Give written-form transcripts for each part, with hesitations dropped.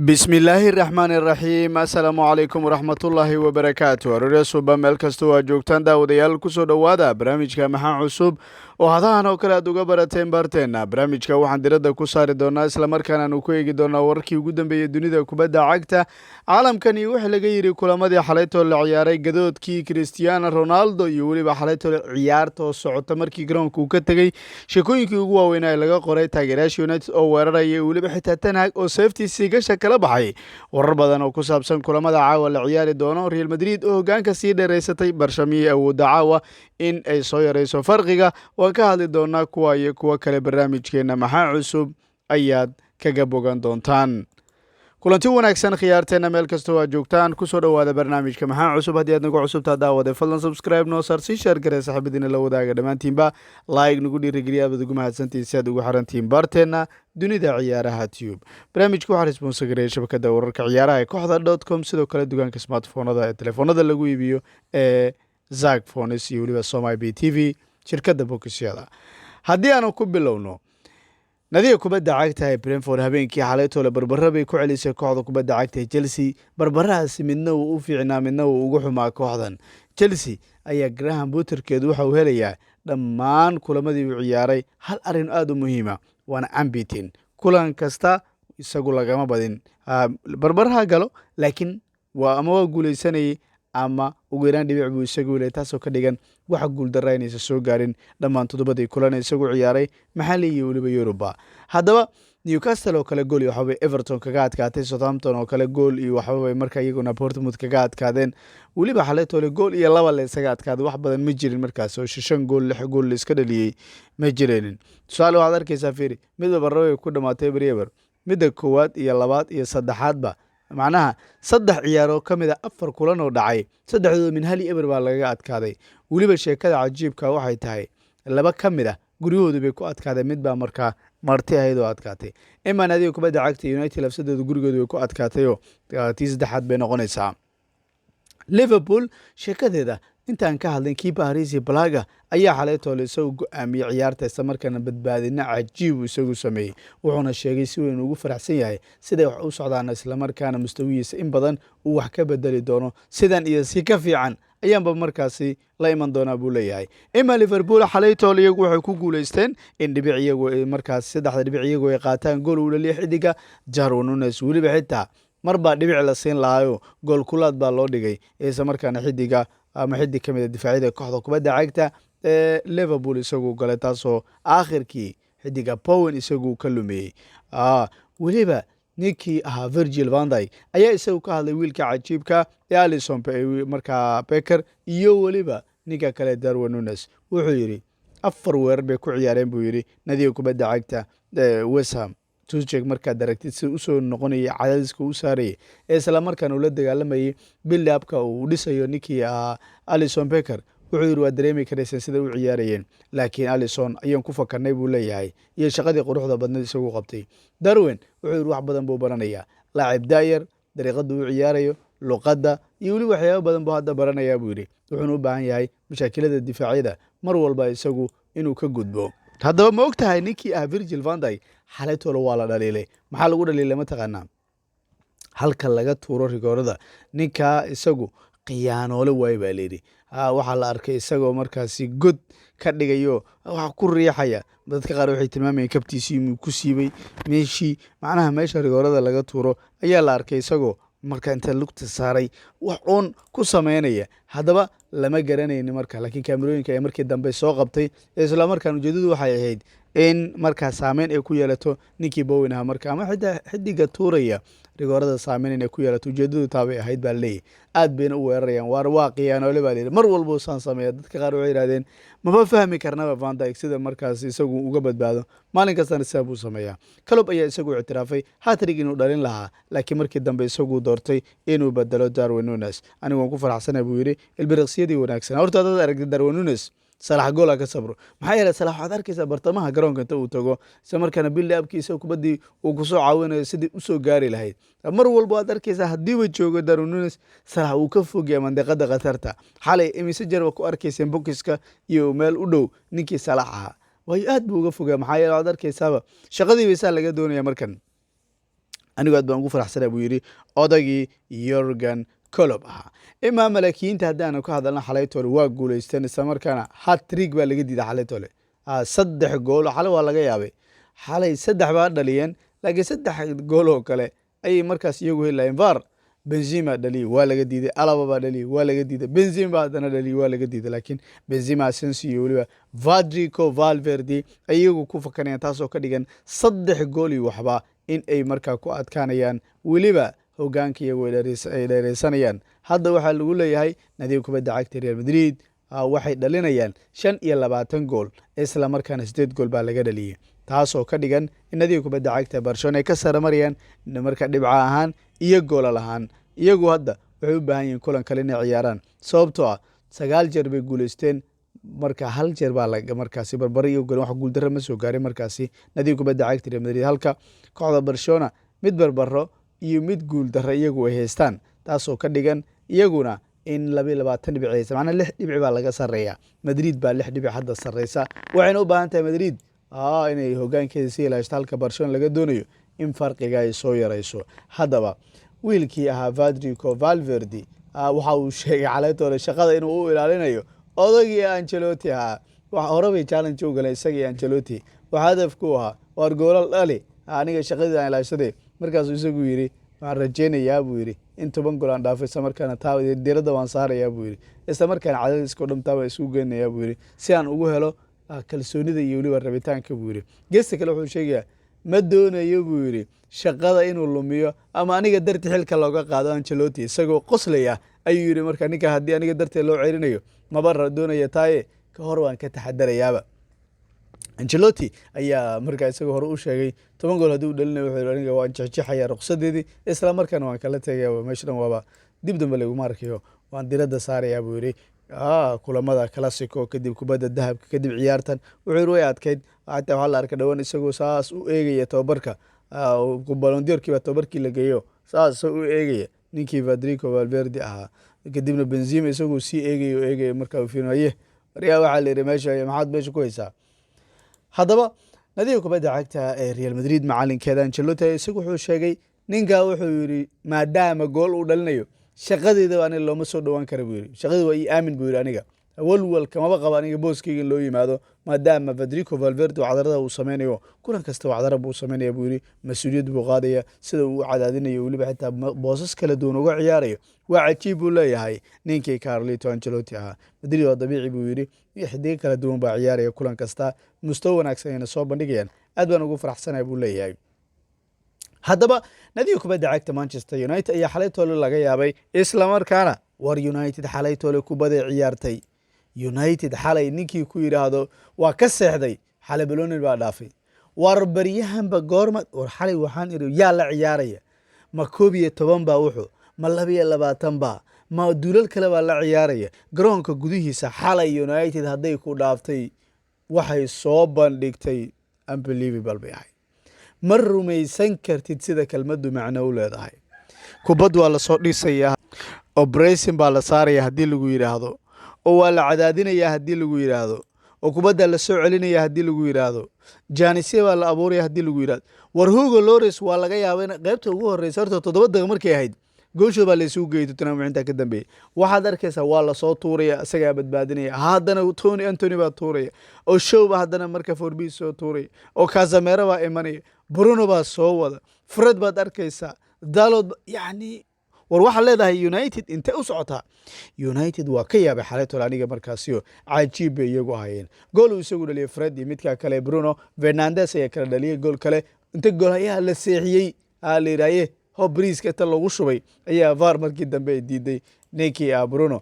bismillaahi raxmaani raxiim assalaamu calaykum waraxmatullaahi wabarakaatu aroorya suba meel kastoo aad joogtaan daawadayaal kusoo dhowaada barnaamijka maxaa cusub oo hadahan oo kale aad uga barateen baarteenna barnaamijka waxaan diradda ku saari doonaa islamarkaana aanu ku eegi doonaa wararkii ugu dambeeyey dunida kubadda cagta caalamkani waxaa laga yidhi kulamadii xalaytoo la ciyaaray gadoodkii cristiano ronaldo iyo weliba xalaytoo ciyaartoo socota markii garoonka uu ka tegey sheekooyinkii ugu waaweynaa laga qoray taageerayaasha united oo weeraraya iyo weliba xitaa tanhag oo safetiisii gasha kala baxay warar badan oo ku saabsan kulamada caawa la ciyaari doono real madrid oo hogaanka sii dheeraysatay barshamiyii awoodda caawa in ay soo yarayso farqiga waan ka hadli doonaa kuwa iyo kuwo kale barnaamijkeena maxaa cusub ayaad kaga bogan doontaan kulanti wanaagsan khiyaarteena meel kastoo aad joogtaan kusoo dhowaada barnaamijka maxaa cusub haddii aad nagu cusubtaa daawade fadlan subscribe noo saar sii sheer garee saxiibadiina la wadaaga dhammaantiinba like nagu dhiirigeliya aad ugu mahadsantihiin si aad ugu xirantihiin baarteenna dunida ciyaaraha tube barnaamijka waxaa responsa gareeya shabakada wararka ciyaaraha ee kooxda.com sidoo kale dugaanka smartphonada ee telefoonada lagu iibiyo ee zag phones iyo weliba somai b t v shirkadda bokisyada haddii aanu ku bilowno nadiga kubadda cagta ee Brentford habeenkii xalaytole barbara bay ku celisay kooxda kubadda cagta ee Chelsea barbarahaasi midna uu u fiicnaa midna uu ugu xumaa kooxdan Chelsea ayaa Graham Potterkeedu waxa uu helayaa dhammaan kulamadii uu ciyaaray hal arin aad u muhiima waana unbeaten kulan kasta isagu lagama badin barbaraha galo laakiin waa guuleysanayay ama ugu yaraan dhibic buu isagu leeyahay taasoo ka dhigan waxa guul daraynaysa soo gaarin dhammaan toddobadii kulan isagu ciyaaray maxalli iyo weliba Europa haddaba Newcastle oo kale gool iyo waxba Everton kaga adkaatay Southampton oo kale gool iyo waxba markaa iyaguna Bournemouth kaga adkaadeen weliba xalaytole gool iyo laba la isaga adkaaday wax badan ma jirin markaas oo 6 gool 6 gool la iska dhaliyay ma jireen su'aal waxaad arkaysaa fiiri midba barro ku dhamaatay Bremer midda koowaad iyo labaad iyo saddexaadba macnaha saddex ciyaaro kamid ah 4 kulan oo dhacay saddexdooda min hal eber baa laga adkaaday waliba sheekada cajiibka waxay tahay laba kamid ah guriyahoodu bay ku adkaadeen mid baa markaa marti ahayd oo adkaatay iman adiga kubadda cagta United lafsadooda gurigoodu way ku adkaatay oo tii saddexaad bay noqonaysaa Liverpool sheekadeeda intaan ka hadlin kiipa Harisi Blaga ayaa xalaytole soo go'aamiyay ciyaarta isla markaana badbaadina cajiib isagu sameeyay wuxuuna sheegay si weyn ugu faraxsan yahay sida wax u socdaan isla markaana mustawigiisa in badan uu wax ka bedeli doono sidan iyo si ka fiican ayaanba markaasi la iman doonaa buu leeyahay ima Liverpool xalaytole iyagu waxay ku guuleysteen in dhibic iyagu markaas saddexda dhibic iyagu ay qaataan gool u dhaliya xidiga Darwin Núñez weliba xitaa marba dhibic la siin lahayo gool kulaad baa loo dhigay isla markaana xidiga ama xidig kamid ah difaacida kooxda kubadda cagta ee Liverpool isagu galay taasoo aakhirkii xidiga Bowen isagu ka lumiyay weliba ninkii ahaa Virgil van Dijk ayaa isagu ka hadlay wiilka cajiibka ee Alisson markaa Becker iyo weliba ninka kale Darwin Núñez wuxuu yiri 4 weerar bay ku ciyaareen buu yiri nadiga kubadda cagta West Ham Tuchel markaa daragtid si u soo noqonaya cadaadiska u saaray isla markaana uu la dagaalamayay build-up-ka uu dhisayo ninkii Alisson Becker wuxuu yiri waa dareemi karaysan sida uu ciyaarayeen laakiin Alisson ayaan ku fakarnay buu leeyahay iyo shaqadii quruxda badneed isagu qabtay Darwin wuxuu yiri wax badan buu baranaya laacib daayar dariiqada uu ciyaarayo luqadda iyo weli waxyaabo badan buu hadda baranaya buu yiri wuxuu u baahan yahay mashaakilada difaacida mar walba isagu inuu ka gudbo haddaba ma ogtahay ninkii Virgil van Dijk xalaytole waa la dhaliilay maxaa lagu dhaliilay ma taqaanaa halka laga tuuro rigoorada ninka isagu khiyaanoole waay baa leeyahay waxa la arkay isagoo markaasi god ka dhigayo wax ku riixaya dadka qaar waxay tilmaamayeen kabtiisii inuu ku siibay meeshii macnaha meesha rigoorada laga tuuro ayaa la arkay isagoo marka inta lugta saaray wax uun ku sameynaya haddaba lama garanaynin marka laakiin kaamirooyinka ay markii dambe soo qabtay isla markaan ujeedadu waxay ahayd in markaa saameyn ay ku yeelato ninkii Bowen aha marka ama xidiga tuuraya rigoorada saameyn inay ku yeelato ujeedadu taabay ahayd baa leeyahay aad bayna u weerarayaan waa qiyaanoole baa leeyahay mar walba saan sameeya dadka qaar waxay yiraahdeen ma fahmi karnaba Van Dijk sida markaas isagu uga badbaado maalin kastana sidaa buu sameeyaa Klopp ayaa isagu ictiraafay hat-trick inuu dhalin lahaa laakiin markii dambe isagu doortay inuu bedelo Darwin Núñez anigu waan ku faraxsanahay buu yiri ilbiriqsiyadii wanaagsan horta dad aragtay Darwin Núñez Salah gool ka sabro maxay yeelay Salah waxaad arkaysaa bartamaha garoonka inta uu tago isla markaana build-up-kiisa kubadii uu ku soo caawinayo sidii u soo gaari lahayd mar walba aad arkaysaa haddii uu joogo Darwin Núñez Salah uu ka fogyahay mandaqada qatarta xalay imise jarba ku arkayseen bokiska iyo meel u dhow ninkii Salah ahaa way aad buu uga fogaa maxay yeelay aad arkaysaa shaqadii baysa laga doonaya markan anigu aad baan ugu faraxsanaa buu yidhi odagii Jurgen Klopp ahaa. Imaa malaakiinta haddaanu ka hadalna xalaytoole waa guulaysteen islamarkaana hat-trick baa laga diiday xalaytoole 3 gool xalay waa laga yaabay xalay 3 baa dhaliyeen laakiin 3 gool oo kale ayay markaas iyagu helayeen VAR Benzema dhaliye waa laga diiday Alaba baa dhaliye waa laga diiday Benzema haddana dhaliye waa laga diiday laakiin Benzema Asensio iyo waliba Federico Valverde ayagu ku fakanayaan taasoo ka dhigan 3 gool iyo waxba in ay markaa ku adkaanayaan waliba hogaanka iyagu ay dheereysanayaan. Hadda waxaa lagu leeyahay nadiga kubadda cagta Real Madrid waxay dhalinayaan 25 gool isla markaana 8 gool baa laga dhaliyay taasoo ka dhigan in nadiga kubadda cagta Barcelona ay ka saramarayaan marka dhibca ahaan iyo gool ahaan. Iyagu hadda waxay u baahan yihiin kulan kale inay ciyaaraan sababtoo 9 jeer bay guuleysteen marka 1 jeer baa laga markaasi barbari iyo gool wax guul darro ma soo gaaray markaasi nadiga kubadda cagta Real Madrid halka kooxda Barcelona mid barbaro iyo mid guul darro iyagu ay haystaan taasoo ka dhigan iyaguna in 22 dhibic haysta macna 6 dhibic baa laga sareeyaa Madrid baa 6 dhibic hadda sareysa waxayna u baahan tahay Madrid inay hogaankeeda si ilaashto halka Barcelona laga doonayo in farqiga ay soo yareyso. Haddaba wiilkii ahaa Federico Valverde waxa uu sheegay xalaytoole shaqada inuu u ilaalinayo odagii Ancelotti waxa horabay challenge u galay isagii Ancelotti waxa hadafku ahaa war goolal dhali aniga shaqadii aan ilaashaday markaas uu isagu yiri waxaan rajeynayaa buu yiri in 10 gool aan dhaafay isla markaana taawada diirada waan saarayaa buu yiri isla markaana cadaadiska dhamtaaba isku geenayaa buu yiri si aan ugu helo kalsoonida iyo waliba rabitaanka buu yiri. Geesta kale wuxuu sheegayaa ma doonayo buu yiri shaqada inuu lumiyo ama aniga darti xilka looga qaado Ancelotti isagoo qoslaya ayuu yiri marka ninka haddii aniga darteed loo ceerinayo maba doonaya taaye ka hor waan ka taxadarayaaba. Ancelotti ayaa markaa isagoo hore u sheegay 10 gool haddii uu dhalinayo wuxuu aniga waan jexjeexayaa ruqsadeedii isla markaana waan kala tagayaa meeshan waaba dib dambe lagu markayo waan diradda saarayaa buu yiri kulamada classico kadib kubadda dahabka kadib ciyaartan wuxuu way adkeyd hatta waxa la arkay dhawaan isagoo saas u eegaya tababarka Ballon d'Or-kii baa tababarkii la geeyo saas u eegaya ninkii Federico Valverde ahaa kadibna Benzema isagoo si eegaya markaa uu fiinaye Real waxa la yiri meesha maxaad meesha ku haysaa. Haddaba nadiga kubadda cagta ee Real Madrid macalinkeeda Ancelotti isagu wuxuu sheegay ninka wuxuu yiri maadaama gool uu dhalinayo shaqadeeda waa in looma soo dhawaan karo buu yiri shaqadu waa ii aamin buu yiri aniga walwal kama qaba aniga booskeyga loo yimaado maadaama Federico Valverde cadarada uu sameynayo kulan kasta cadarada buu sameynaya buu yiri mas'uuliyad buu qaadaya sida uu cadaadinayo waliba xitaa boosas kala duwan uga ciyaarayo waa cajiib buu leeyahay ninkii Carlo Ancelotti ahaa. Madrid waa dabiici buu yiri xidig kala duwan baa ciyaaraya kulan kasta mustawa wanaagsan ayna soo bandhigayaan aad baan ugu faraxsanahay buu leeyahay. Haddaba nadiga kubadda cagta Manchester United ayaa xalaytoole laga yaabay isla markaana war United xalaytoole kubadda ciyaartay United xalay ninkii ku yiraahdo waa ka seexday xalay Ballon baa dhaafay war baryahanba goorma war xalay waxaan iri yaa la ciyaaraya ma 11 baa wuxuu ma 22 baa ma duulal kale baa la ciyaaraya garoonka gudihiisa xalay United hadday ku dhaaftay waxay soo bandhigtay unbelievable bay ahay ma rumaysan kartid sida kelmaddu macno u leedahay. Kubad waa la soo dhisayaa operation baa la saaraya haddii lagu yiraahdo oo waa la cadaadinayaa haddii lagu yiraahdo oo kubadda la soo celinaya haddii lagu yiraahdo Janisya baa la abuuraya haddii lagu yiraahdo war Hugo Lloris waa laga yaabay in qaybta ugu horeysa horta 7 daqiiqo markay ahayd goosho baa la isugu geeyay Tottenham inta ka dambeeyay waxaad arkaysaa waa la soo tuuraya isaga badbaadinaya haddana Tony Anthony baa tuuraya oo Shaw baa haddana marka Forbes soo tuuraya oo Casemiro baa imanaya Bruno baa soo wada Fred baad arkaysaa Dalot yani war waxa leedahay United inta u socota United waa ka yaabay xalaytoole aniga markaasiyo cajiib bay iyagu ahayeen gool uu isagu dhaliyay Fred iyo midka kale Bruno Fernandes ayaa kala dhaliyay gool kale inta gool ayaa la seexiyay leeyahay Briska ta lagu shubay ayaa VAR markii dambe diiday ninkii Bruno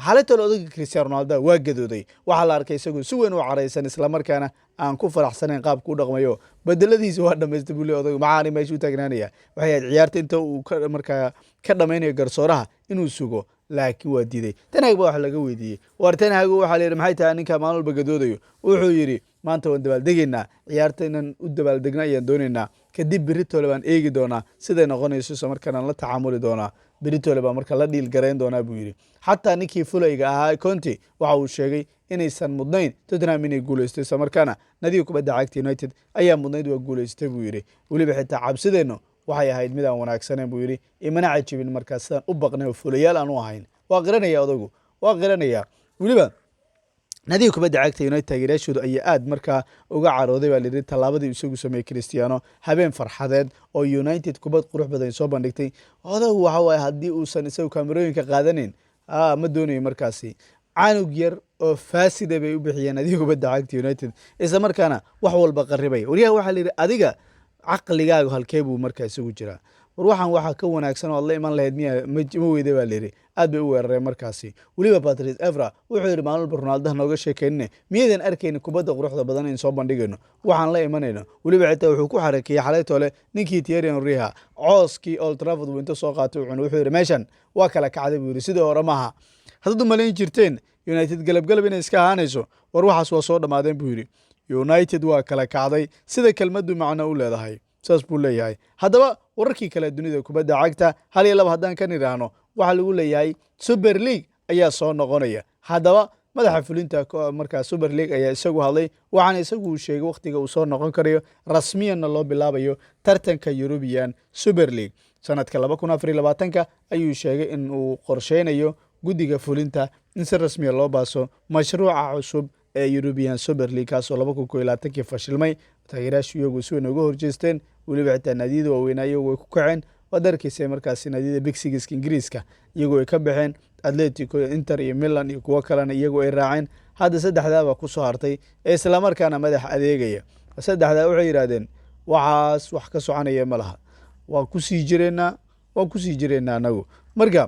xalaytoole odayga Cristiano Ronaldo waa gadooday waxa la arkay isagu si weyn u careysan isla markaana aan ku faraxsanayn qaabku u dhaqmayo bedeladiisa waa dhameystay buu leeyahay odayga maxaan meesha u taagnaanaya waxay ciyaarta inta uu markaa ka dhameynayo garsooraha inuu sugo laakiin waa diiday Ten Hag waxa laga weydiiyay war Ten Hag waxa leeyahay maxay tahay ninka maalin walba gadoodayo wuxuu yiri maanta waan dabaaldegaynaa ciyaarta inaan u dabaaldegna ayaan doonaynaa kadib Britole baan eegi doonaa siday noqonayso isla markaana la tacaamuli doonaa Britole baa marka la dhiil gareyn doonaa buu yiri xataa ninkii fulayga ahaa Conte waxa uu sheegay inaysan mudnayn Tottenham inay guuleystay isla markaana nadiga kubadda cagta United ayaa mudnayd waa guuleystay buu yiri waliba xitaa cabsideeno waxay ahayd mid aan wanaagsaneyn buu yidhi imana cajibin markaa sidaan u baqnay oo fulayaal aan u ahayn waa qiranaya odagu waa qiranaya weliba nadiga kubadda cagta United taageerayaashooda ayaa aad markaa uga carooday baa layidhi tallaabadii isagu sameeyey Cristiano habeen farxadeed oo United kubad qurux badan soo bandhigtay odagu waxa waaye haddii uusan isagu kaamirooyinka qaadanin ma doonayo markaasi canug yar oo faasida bay u bixiyeen nadiga kubadda cagta United isla markaana wax walba qarribay wariyaha waxaa layidhi adiga caqligaagu halkee buu markaa isagu jiraa war waxaan waxaa ka wanaagsan oo la iman lahayd ma weyday baa layidhi aad bay u weerareen markaasi weliba Patrice Evra wuxuu yidhi maalin walba Ronaldo nooga sheekeynne miyaydan arkaynin kubadda quruxda badan in soo bandhigayno waxaan la imanayno weliba xitaa wuxuu ku xarakeeyey xalaytoole ninkii Thierry Henry cooskii Old Trafford uu inta soo qaatay wuxuu yidhi meeshan waa kala kacday buu yidhi sidii hore maaha haddaad u malayn jirteen United galab inay iska ahaanayso war waxaas waa soo dhammaadeen buu yidhi United waa kala kacday sida kelmaddu macno u leedahay saas buu leeyahay haddaba wararkii kale dunida kubadda cagta hal iyo laba haddaan kan idhaahno waxaa lagu leeyahay Super League ayaa soo noqonaya haddaba madaxa fulinta markaa Super League ayaa isagu hadlay waxaana isagu uu sheegay waqtiga uu soo noqon karayo rasmiyanna loo bilaabayo tartanka European Super League sanadka 2024 ayuu sheegay in uu qorsheynayo guddiga fulinta in si rasmiya loo baaso mashruuca cusub ee European Super League kaasoo 2021 fashilmay taageerayaashu iyagu si weyn uga horjeesteen weliba xitaa naadiyada waaweyn iyagu way ku kaceen wadarkiisa markaasi naadiyada Big Six Ingiriiska iyagu ay ka baxeen Atletico Inter iyo Milan iyo kuwa kalena iyagu ay raaceen hadda saddexdaaba ku soo hartay isla markaana madax adeegaya saddexdaa waxay yiraahdeen waxaas wax ka soconaya ma laha waa ku sii jireena anagu marka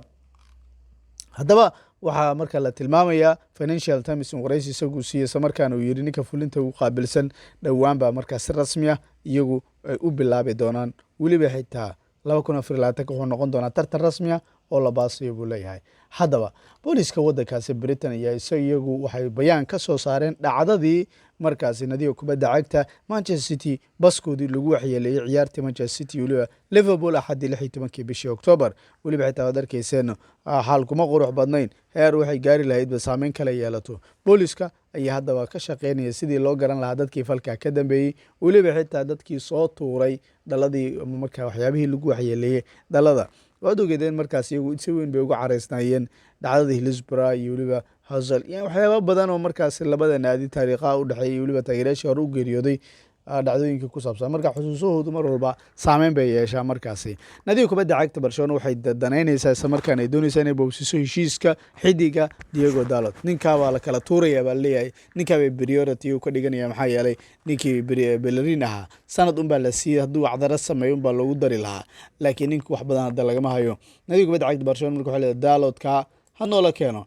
haddaba waxaa marka la tilmaamayaa Financial Times waraysi isagu siiyay samarkaan uu yiri ninka fulinta uu qaabilsan dhawaan baa markaa si rasmi ah iyagu ay u bilaabi doonaan weliba xitaa 2024 wuxuu noqon doonaa tartan rasmi ah oo la baasayo buu leeyahay haddaba booliska waddankaasi Britain ayaa iyagu waxay bayaan ka soo saareen dhacdadii markaasi nadiga kubadda cagta Manchester City baskoodii lagu waxyeeleeyay ciyaartii Manchester City weliba Liverpool axadii 16 bishii October weliba xitaa waad arkayseen xal kuma qurux badnayn heer waxay gaari lahayd saameyn kale yeelato booliska ayaa haddaba ka shaqeynaya sidii loo garan lahaa dadkii falka ka dambeeyay weliba xitaa dadkii soo tuuray dhaladii markaa waxyaabihii lagu waxyeeleeyay dhalada waad ogeedeen markaas iyagu si weyn bay uga caraysnaayeen dhacdadii Hillsborough iyo weliba Hull yani waxyaabo badan oo markaas labada naadi taariikhaha u dhaxeeyay weliba taageerayaashii hore u geeriyooday dhacdooyinka ku saabsan marka xusuusahoodu mar walba saameyn bay yeeshaa markaasi nadiga kubadda cagta Barcelona waxay danaynaysaa isla markaana ay doonaysaa inay bowsiso heshiiska xidiga Diego Dalot ninka waa la kala tuuraya baa leeyahay ninka bay priority u ka dhiganaya maxaa yeelay ninkii Bellerin ahaa sanad baa la siiyay hadduu wacdara sameeyo baa loogu dari lahaa laakiin ninka wax badan hadda lagama hayo nadiga kubadda cagta Barcelona marka waxay leedahay Dalotka hanoo la keeno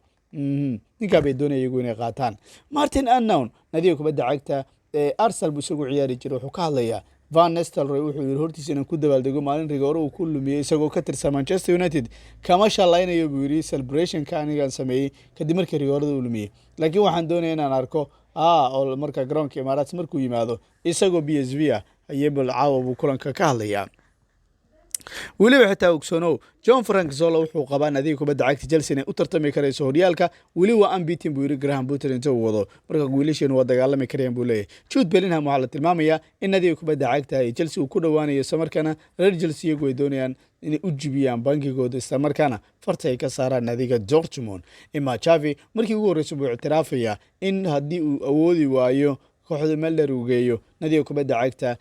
ninka bay doonayaan inay qaataan Martin Unknown nadiga kubadda cagta Arsenal buu isagu ciyaari jiray wuxuu ka hadlayaa Van Nistelrooy wuxuu yiri hortiisa inaan ku dabaaldego maalin rigoor uu ku lumiyay isagoo ka tirsan Manchester United kama shalaynayo buu yiri celebration ka aniga sameeyay kadib markii rigoorada uu lumiyay laakiin waxaan doonayaa inaan arko oo marka garoonka Emirates markuu yimaado isagoo PSV ayay caawa buu kulanka ka hadlayaa weliba xitaa ogsoonow John Frank Zola wuxuu qabaa nadiga kubadda cagta Chelsea inay u tartami karayso horyaalka weli waa unbeaten buu yiri Graham Potter intuu wado marka guuleyshan waa dagaalami karayaan buu leeyahay Jude Bellingham waxaa la tilmaamayaa in nadiga kubadda cagta ay Chelsea ku dhawaanayo samarkana reer Chelsea iyagu ay doonayaan inay u jibiyaan bankigooda isla markaana farta ay ka saaraan nadiga Dortmund Emma Xavi markii ugu horreysay buu ictiraafaya in haddii uu awoodi waayo kooxda Melder uu geeyo nadiga kubadda cagta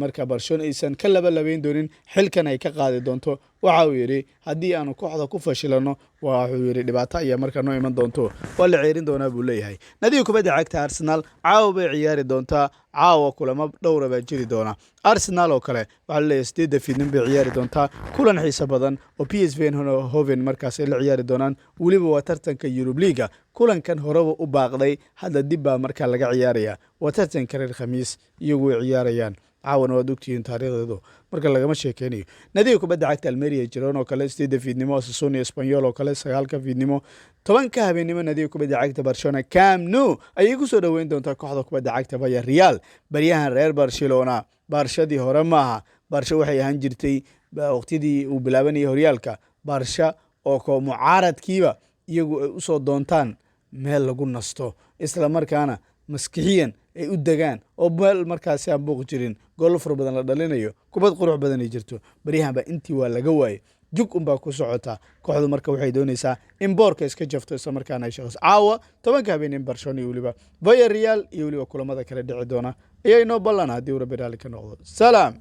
marka Barcelona aysan ka labayn doonin xilkan ay ka qaadi doonto waxa uu yiri haddii aanu kooxda ku fashilano wuxuu yiri dhibaato ayaa markaa noo iman doonto waa la ceerin doonaa buu leeyahay nadiga kubadda cagta Arsenal caawa bay ciyaari doontaa caawa kulamo dhowr baa jiri doona Arsenal oo kale waxa la leeyahay 8 fiidnin bay ciyaari doontaa kulan xiiso badan oo PSV Eindhoven markaas ay la ciyaari doonaan weliba waa tartanka Europe League kulankan horeba u baaqday hadda dib baa markaa laga ciyaaraya waa tartanka reer Khamiis iyagu ay ciyaarayaan caawan waa dugtiin taariikhdeedu marka lagama sheekeynayo nadiga kubadda cagta Almeria Girona oo kale 8 fiidnimo Osasuna Espanyol oo kale 9 fiidnimo 10 habeenimo nadiga kubadda cagta Barcelona Camp Nou ayay ku soo dhaweyn doontaa kooxda kubadda cagta Villarreal baryahan reer Barcelona barshadii hore maaha barsha waxay ahaan jirtay waqtidii uu bilaabanayay horyaalka barsha oo mucaaradkiiba iyagu ay u soo doontaan meel lagu nasto isla markaana maskixiyan ay u degaan oo meel markaasi aan buuq jirin goolo fara badan la dhalinayo kubad qurux badan ay jirto baryahanba intii waa laga waayey jug unbaa ku socotaa kooxdu marka waxay doonaysaa in boorka iska jafto isla markaana ay shaqeyso caawa 10 habeen in Barcelona iyo waliba Villarreal iyo waliba kulamada kale dhici doona ayay noo ballan haddii uu Rabbi raali ka noqdo salaam